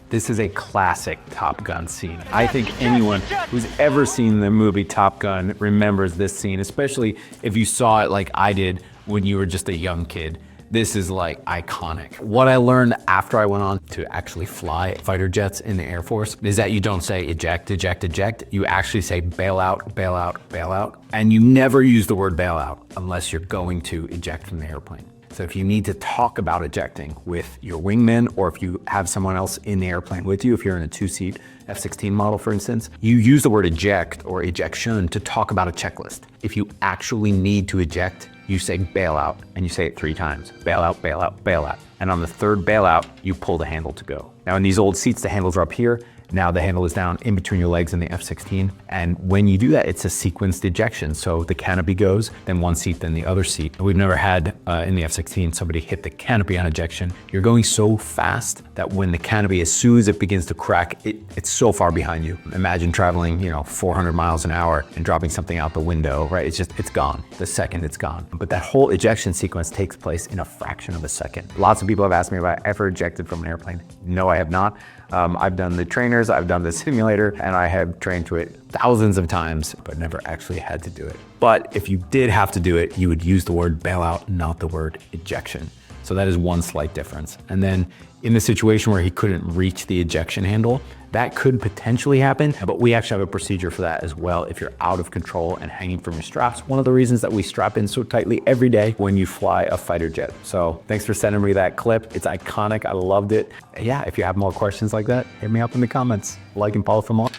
This is a classic Top Gun scene. I think anyone who's ever seen the movie Top Gun remembers this scene, especially if you saw it like I did when you were just a young kid. This is like iconic. What I learned after I went on to actually fly fighter jets in the Air Force is that you don't say eject, eject, eject. You actually say bail out, bail out, bail out. And you never use the word bail out unless you're going to eject from the airplane. So if you need to talk about ejecting with your wingman, or if you have someone else in the airplane with you, if you're in a 2-seat F-16 model, for instance, you use the word eject or ejection to talk about a checklist. If you actually need to eject, you say bail out, and you say it 3 times. Bail out, bail out, bail out. And on the 3rd bailout, you pull the handle to go. Now in these old seats, the handles are up here. Now the handle is down in between your legs in the F-16. And when you do that, it's a sequenced ejection. So the canopy goes, then one seat, then the other seat. We've never had in the F-16 somebody hit the canopy on ejection. You're going so fast that when the canopy, as soon as it begins to crack, it's so far behind you. Imagine traveling, 400 miles an hour and dropping something out the window, right? It's gone. The second it's gone. But that whole ejection sequence takes place in a fraction of a second. Lots of people have asked me if I ever ejected from an airplane. No, I have not. I've done the trainers, I've done the simulator, and I have trained to it thousands of times, but never actually had to do it. But if you did have to do it, you would use the word bailout, not the word ejection. So that is one slight difference. And then in the situation where he couldn't reach the ejection handle, that could potentially happen, but we actually have a procedure for that as well if you're out of control and hanging from your straps. One of the reasons that we strap in so tightly every day when you fly a fighter jet. So thanks for sending me that clip. It's iconic. I loved it. Yeah, if you have more questions like that, hit me up in the comments. Like and follow for more.